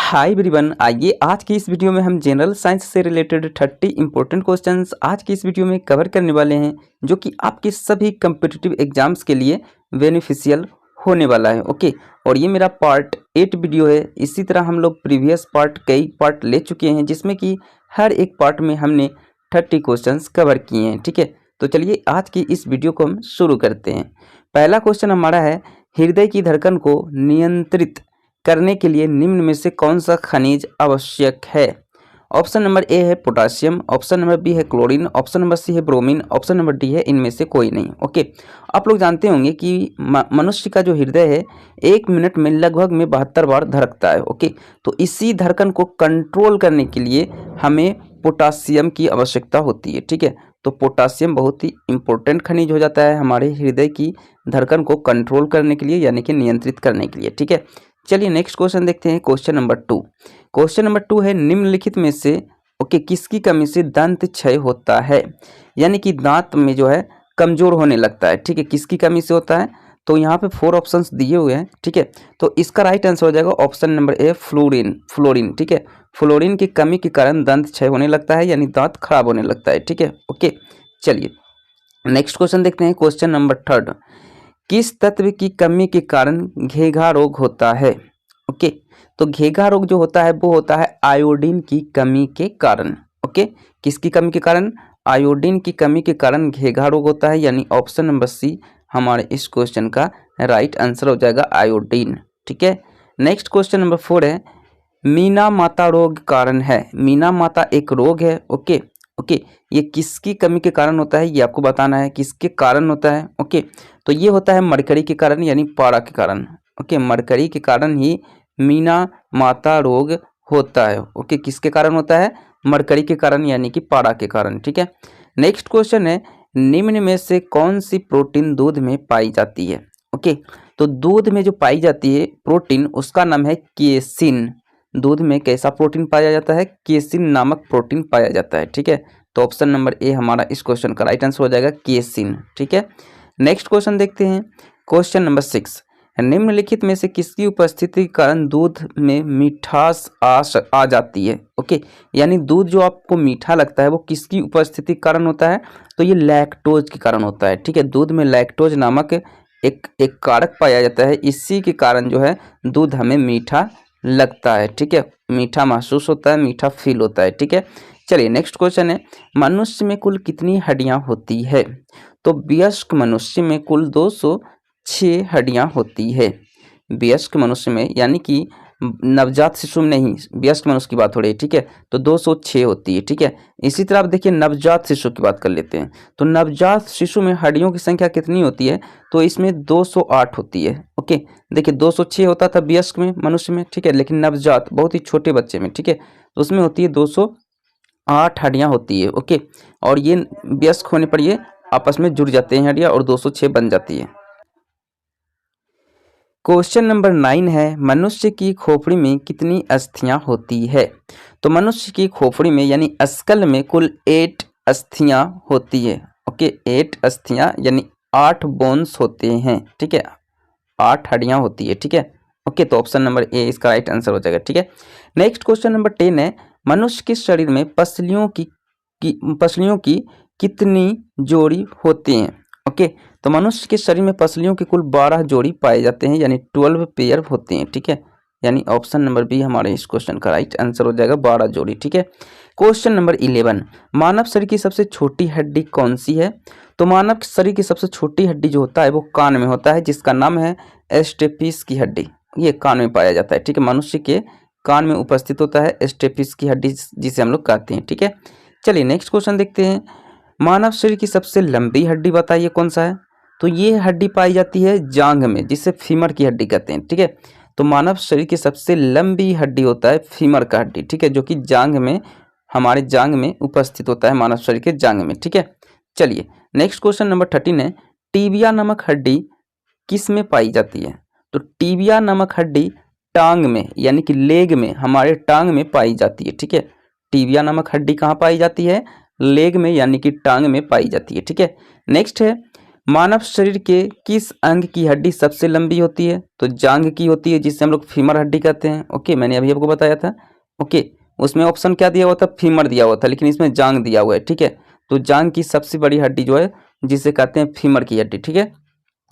Hi everyone, आइए आज की इस वीडियो में हम जनरल साइंस से रिलेटेड 30 इंपॉर्टेंट क्वेश्चंस आज की इस वीडियो में कवर करने वाले हैं, जो कि आपके सभी कम्पिटिटिव एग्जाम्स के लिए बेनिफिशियल होने वाला है। ओके, और ये मेरा पार्ट 8 वीडियो है। इसी तरह हम लोग प्रीवियस कई पार्ट ले चुके हैं, जिसमें कि हर एक पार्ट में हमने 30 क्वेश्चंस कवर किए हैं। ठीक है, तो चलिए आज की इस वीडियो को हम शुरू करते हैं। पहला क्वेश्चन हमारा है, हृदय की धड़कन को नियंत्रित करने के लिए निम्न में से कौन सा खनिज आवश्यक है? ऑप्शन नंबर ए है पोटासियम, ऑप्शन नंबर बी है क्लोरीन, ऑप्शन नंबर सी है ब्रोमीन, ऑप्शन नंबर डी है इनमें से कोई नहीं। ओके, आप लोग जानते होंगे कि मनुष्य का जो हृदय है 1 मिनट में लगभग में 72 बार धड़कता है। ओके, तो इसी धड़कन को कंट्रोल करने के लिए हमें पोटासियम की आवश्यकता होती है। ठीक है, तो पोटासियम बहुत ही इंपॉर्टेंट खनिज हो जाता है हमारे हृदय की धड़कन को कंट्रोल करने के लिए, यानी कि नियंत्रित करने के लिए। ठीक है, चलिए नेक्स्ट क्वेश्चन देखते हैं। Question number 2। क्वेश्चन नंबर 2 है, निम्नलिखित में से किसकी कमी से दंत क्षय होता है? यानी कि दांत में जो है कमजोर होने लगता है। ठीक है, किसकी कमी से होता है? तो यहाँ पे 4 ऑप्शंस दिए हुए हैं। ठीक है, तो इसका राइट आंसर हो जाएगा ऑप्शन नंबर ए फ्लोरीन। ठीक है, फ्लोरीन की कमी के कारण दंत क्षय होने लगता है, यानी दांत खराब होने लगता है। ठीक है, ओके, चलिए नेक्स्ट क्वेश्चन देखते हैं। क्वेश्चन नंबर 3, किस तत्व की कमी के कारण घेघा रोग होता है? ओके, तो घेघा रोग जो होता है वो होता है आयोडीन की कमी के कारण। ओके, किसकी कमी के कारण? आयोडीन की कमी के कारण घेघा रोग होता है, यानी ऑप्शन नंबर सी हमारे इस क्वेश्चन का राइट आंसर हो जाएगा आयोडीन। ठीक है, नेक्स्ट क्वेश्चन नंबर 4 है, मीना माता रोग कारण है। मीना माता एक रोग है। ओके, ये किसकी कमी के कारण होता है, ये आपको बताना है किसके कारण होता है। ओके, तो ये होता है मरकरी के कारण, यानी पारा के कारण। ओके, मरकरी के कारण ही मीना माता रोग होता है। ओके, किसके कारण होता है? मरकरी के कारण, यानी कि पारा के कारण। ठीक है, नेक्स्ट क्वेश्चन है, निम्न में से कौन सी प्रोटीन दूध में पाई जाती है? ओके, तो दूध में जो पाई जाती है प्रोटीन, उसका नाम है केसिन। दूध में कैसा प्रोटीन पाया जाता है? केसिन नामक प्रोटीन पाया जाता है। ठीक है, तो ऑप्शन नंबर ए हमारा इस क्वेश्चन का राइट आंसर हो जाएगा केसिन। ठीक है, नेक्स्ट क्वेश्चन देखते हैं। क्वेश्चन नंबर 6, निम्नलिखित में से किसकी उपस्थिति के कारण दूध में मिठास आ जाती है? ओके, यानी दूध जो आपको मीठा लगता है वो किसकी उपस्थिति के कारण होता है? तो ये लैक्टोज के कारण होता है। ठीक है, दूध में लैक्टोज नामक एक कारक पाया जाता है, इसी के कारण जो है दूध हमें मीठा लगता है। ठीक है, मीठा महसूस होता है, मीठा फील होता है। ठीक है, चलिए नेक्स्ट क्वेश्चन है, मनुष्य में कुल कितनी हड्डियां होती है? तो वयस्क मनुष्य में कुल 206 हड्डियां होती है। वयस्क मनुष्य में, यानी कि नवजात शिशु में नहीं, वयस्क मनुष्य की बात हो रही है। ठीक है, तो 206 होती है। ठीक है, इसी तरह आप देखिए नवजात शिशु की बात कर लेते हैं, तो नवजात शिशु में हड्डियों की संख्या कितनी होती है? तो इसमें 208 होती है। ओके, देखिए 206 होता था वयस्क में मनुष्य में। ठीक है, लेकिन नवजात बहुत ही छोटे बच्चे में, ठीक है, तो उसमें होती है 208 हड्डियां होती है। ओके, और ये वयस्क होने पर ये आपस में जुड़ जाते हैं हड्डियां और 206 बन जाती है। क्वेश्चन नंबर 9 है, मनुष्य की खोपड़ी में कितनी अस्थियां होती है? तो मनुष्य की खोपड़ी में, यानी स्कल में, कुल 8 अस्थियां होती है। ओके, 8 अस्थियां यानी 8 बोन्स होते हैं। ठीक है, 8 हड्डियां होती है। ठीक है, ओके, तो ऑप्शन नंबर ए इसका राइट आंसर हो जाएगा। ठीक है, नेक्स्ट क्वेश्चन नंबर 10 है, मनुष्य के शरीर में पसलियों की कितनी जोड़ी होती हैं? ओके, तो मनुष्य के शरीर में पसलियों की कुल 12 जोड़ी पाए जाते हैं, यानी 12 पेयर होते हैं। ठीक है, यानी ऑप्शन नंबर बी हमारे इस क्वेश्चन का राइट आंसर हो जाएगा 12 जोड़ी। ठीक है, क्वेश्चन नंबर 11, मानव शरीर की सबसे छोटी हड्डी कौन सी है? तो मानव शरीर की सबसे छोटी हड्डी जो होता है वो कान में होता है, जिसका नाम है स्टेपिस की हड्डी। ये कान में पाया जाता है। ठीक है, मनुष्य के कान में उपस्थित होता है स्टेपिस की हड्डी, जिसे हम लोग कहते हैं। ठीक है, चलिए नेक्स्ट क्वेश्चन देखते हैं, मानव शरीर की सबसे लंबी हड्डी बताइए कौन सा है? तो ये हड्डी पाई जाती है जांघ में, जिसे फीमर की हड्डी कहते हैं। ठीक है, तो मानव शरीर की सबसे लंबी हड्डी होता है फीमर का हड्डी। ठीक है, जो कि जांघ में, हमारे जांघ में उपस्थित होता है, मानव शरीर के जांघ में। ठीक है, चलिए नेक्स्ट क्वेश्चन नंबर 13 है, टीबिया नामक हड्डी किस में पाई जाती है? तो टीबिया नामक हड्डी टांग में, यानी कि लेग में, हमारे टांग में पाई जाती है। ठीक है, टीबिया नामक हड्डी कहाँ पाई जाती है? लेग में, यानी कि टांग में पाई जाती है। ठीक है, नेक्स्ट है, मानव शरीर के किस अंग की हड्डी सबसे लंबी होती है? तो जांघ की होती है, जिसे हम लोग फीमर हड्डी कहते हैं। ओके, मैंने अभी आपको बताया था। ओके, उसमें ऑप्शन क्या दिया हुआ था? फीमर दिया हुआ था, लेकिन इसमें जांघ दिया हुआ है। ठीक है, तो जांघ की सबसे बड़ी हड्डी जो है जिसे कहते हैं फीमर की हड्डी। ठीक है,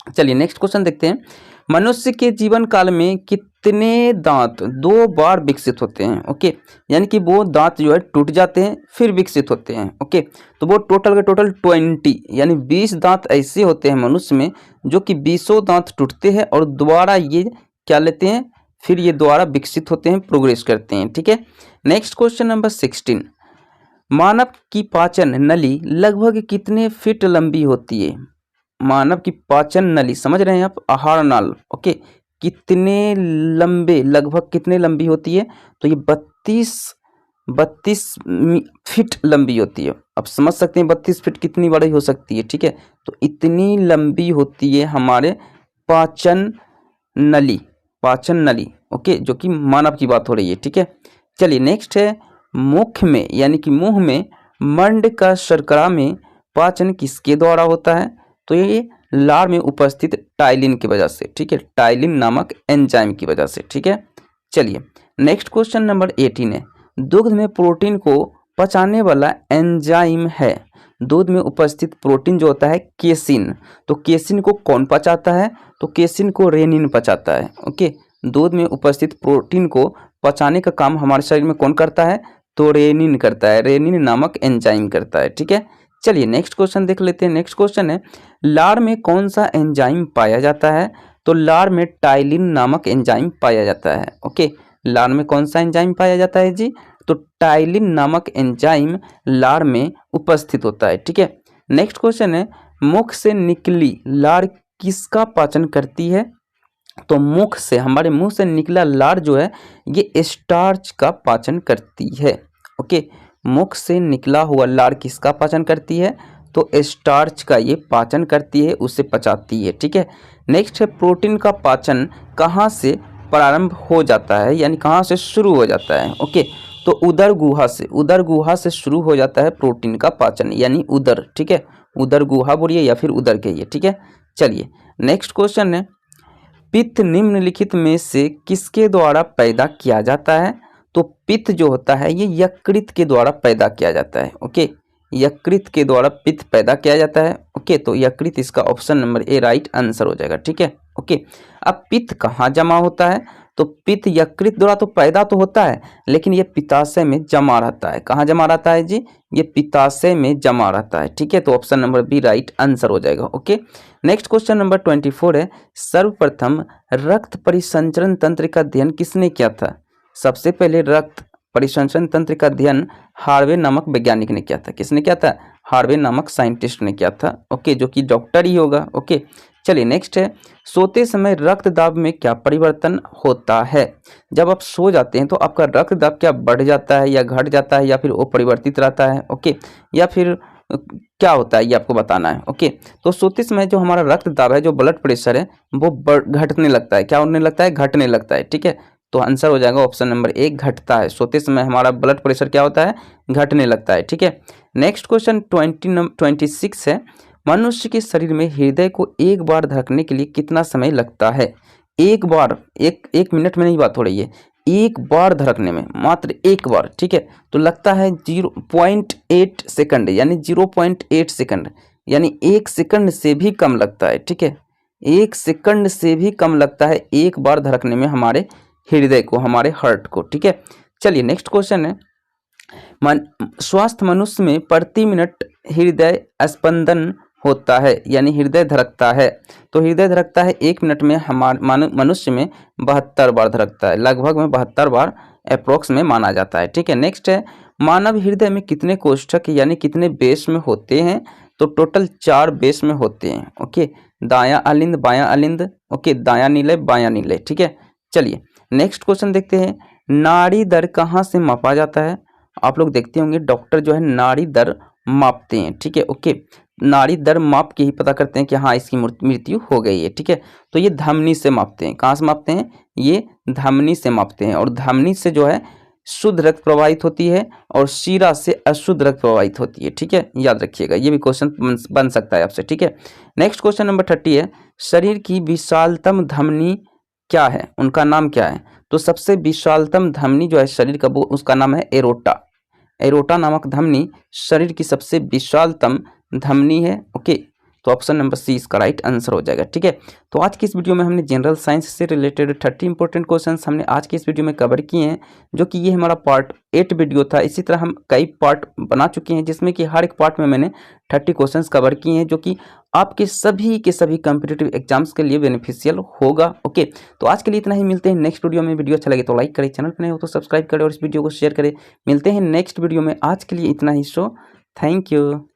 चलिए नेक्स्ट क्वेश्चन देखते हैं। मनुष्य के जीवन काल में कितने दांत 2 बार विकसित होते हैं? ओके, यानी कि वो दांत जो है टूट जाते हैं फिर विकसित होते हैं। ओके, तो वो टोटल के टोटल 20 यानी 20 दांत ऐसे होते हैं मनुष्य में, जो कि 20 दांत टूटते हैं और दोबारा ये क्या लेते हैं, फिर ये दोबारा विकसित होते हैं, प्रोग्रेस करते हैं। ठीक है, नेक्स्ट क्वेश्चन नंबर 16। मानव की पाचन नली लगभग कितने फीट लंबी होती है? मानव की पाचन नली, समझ रहे हैं आप, आहार नाल। ओके, कितने लंबे, लगभग कितने लंबी होती है? तो ये 32 फीट लंबी होती है। अब समझ सकते हैं 32 फीट कितनी बड़ी हो सकती है। ठीक है, तो इतनी लंबी होती है हमारे पाचन नली, पाचन नली। ओके, जो कि मानव की बात हो रही है। ठीक है, चलिए नेक्स्ट है, मुख में यानी कि मुंह में मंड का शर्करा में पाचन किसके द्वारा होता है? तो ये लार में उपस्थित टाइलिन की वजह से। ठीक है, टाइलिन नामक एंजाइम की वजह से। ठीक है, चलिए नेक्स्ट क्वेश्चन नंबर 18 है। दूध में प्रोटीन को पचाने वाला एंजाइम है। दूध में उपस्थित प्रोटीन जो होता है केसिन, तो केसिन को कौन पचाता है? तो केसिन को रेनिन पचाता है। ओके, दूध में उपस्थित प्रोटीन को पचाने का काम हमारे शरीर में कौन करता है? तो रेनिन करता है, रेनिन नामक एंजाइम करता है। ठीक है, चलिए नेक्स्ट क्वेश्चन देख लेते हैं। नेक्स्ट क्वेश्चन है, लार में कौन सा एंजाइम पाया जाता है? तो लार में टाइलिन नामक एंजाइम पाया जाता है। ओके, लार में कौन सा एंजाइम पाया जाता है जी? तो टाइलिन नामक एंजाइम लार में उपस्थित होता है। ठीक है, नेक्स्ट क्वेश्चन है, मुख से निकली लार किसका पाचन करती है? तो मुख से, हमारे मुंह से निकला लार जो है ये स्टार्च का पाचन करती है। ओके, मुख से निकला हुआ लार किसका पाचन करती है? तो स्टार्च का ये पाचन करती है, उसे पचाती है। ठीक है, नेक्स्ट है, प्रोटीन का पाचन कहाँ से प्रारंभ हो जाता है, यानी कहाँ से शुरू हो जाता है? ओके, तो उदर गुहा से, उदर गुहा से शुरू हो जाता है प्रोटीन का पाचन, यानी उदर। ठीक है, उदर गुहा बोलिए या फिर उदर कहिए। ठीक है, चलिए नेक्स्ट क्वेश्चन है, पित्त निम्नलिखित में से किसके द्वारा पैदा किया जाता है? तो पित्त जो होता है ये यकृत के द्वारा पैदा किया जाता है। ओके, यकृत के द्वारा पित्त पैदा किया जाता है। ओके, तो यकृत इसका option number A right answer हो जाएगा। ठीक है, ओके, अब पित्त कहाँ जमा होता है? तो पित्त यकृत द्वारा तो पैदा तो होता है, लेकिन ये पित्ताशय में जमा रहता है। कहाँ जमा रहता है जी? ये पित्ताशय में जमा रहता है। ठीक है, तो option number B right answer हो जाएगा। ओके, नेक्स्ट क्वेश्चन नंबर 24 है, सर्वप्रथम रक्त परिसंचरण तंत्र का अध्ययन किसने किया था? सबसे पहले रक्त परिसंचरण तंत्र का अध्ययन हार्वे नामक वैज्ञानिक ने किया था। किसने किया था? हार्वे नामक साइंटिस्ट ने किया था। ओके, जो कि डॉक्टर ही होगा। ओके, चलिए नेक्स्ट है, सोते समय रक्त दाब में क्या परिवर्तन होता है? जब आप सो जाते हैं तो आपका रक्त दाब क्या बढ़ जाता है या घट जाता है या फिर वो परिवर्तित रहता है? ओके, या फिर क्या होता है ये आपको बताना है। ओके, तो सोते समय जो हमारा रक्त दाब है, जो ब्लड प्रेशर है, वो घटने लगता है। क्या होने लगता है? घटने लगता है। ठीक है, तो आंसर हो जाएगा ऑप्शन नंबर ए, घटता है। सोते समय हमारा ब्लड प्रेशर क्या होता है? घटने लगता है। ठीक है, नेक्स्ट क्वेश्चन 26 है, मनुष्य के शरीर में हृदय को एक बार धड़कने के लिए कितना समय लगता है? एक बार, एक मिनट में नहीं बात हो रही है, एक बार धड़कने में, मात्र एक बार। ठीक है, तो लगता है 0.8 सेकंड, यानी 0.8 सेकंड, यानी 1 सेकंड से भी कम लगता है। ठीक है, 1 सेकंड से भी कम लगता है एक बार धड़कने में हमारे हृदय को, हमारे हार्ट को। ठीक है, चलिए नेक्स्ट क्वेश्चन है, स्वस्थ मनुष्य में प्रति मिनट हृदय स्पंदन होता है, यानी हृदय धड़कता है। तो हृदय धड़कता है 1 मिनट में हमारे मनुष्य में 72 बार धड़कता है, लगभग में 72 बार अप्रोक्स में माना जाता है। ठीक है, नेक्स्ट है, मानव हृदय में कितने कोष्ठक यानी कितने बेस में होते हैं? तो टोटल 4 बेस में होते हैं। ओके, दायां अलिंद, बायां अलिंद, ओके, दायां नीले, बायां नीले। ठीक है, चलिए नेक्स्ट क्वेश्चन देखते हैं, नाड़ी दर कहाँ से मापा जाता है? आप लोग देखते होंगे डॉक्टर जो है नाड़ी दर मापते हैं। ठीक है, ओके, नाड़ी दर माप के ही पता करते हैं कि हाँ इसकी मृत्यु हो गई है। ठीक है, तो ये धमनी से मापते हैं। कहाँ से मापते हैं? ये धमनी से मापते हैं, और धमनी से जो है शुद्ध रक्त प्रवाहित होती है और शिरा से अशुद्ध रक्त प्रवाहित होती है। ठीक है, याद रखिएगा, ये भी क्वेश्चन बन सकता है आपसे। ठीक है, नेक्स्ट क्वेश्चन नंबर 30 है, शरीर की विशालतम धमनी क्या है, उनका नाम क्या है? तो सबसे विशालतम धमनी जो है शरीर का, वो उसका नाम है एरोटा। एरोटा नामक धमनी शरीर की सबसे विशालतम धमनी है। ओके, तो ऑप्शन नंबर सी इसका राइट आंसर हो जाएगा। ठीक है, तो आज की इस वीडियो में हमने जनरल साइंस से रिलेटेड 30 इंपॉर्टेंट क्वेश्चंस हमने आज की इस वीडियो में कवर किए हैं, जो कि ये हमारा पार्ट 8 वीडियो था। इसी तरह हम कई पार्ट बना चुके हैं, जिसमें कि हर एक पार्ट में मैंने 30 क्वेश्चंस कवर किए हैं, जो कि आपके सभी के सभी कॉम्पिटिटिव एग्जाम्स के लिए बेनिफिशियल होगा। ओके, तो आज के लिए इतना ही, मिलते हैं नेक्स्ट वीडियो में। वीडियो अच्छा लगे तो लाइक करें, चैनल पर नए हो तो सब्सक्राइब करें और इस वीडियो को शेयर करें। मिलते हैं नेक्स्ट वीडियो में, आज के लिए इतना ही। So thank you.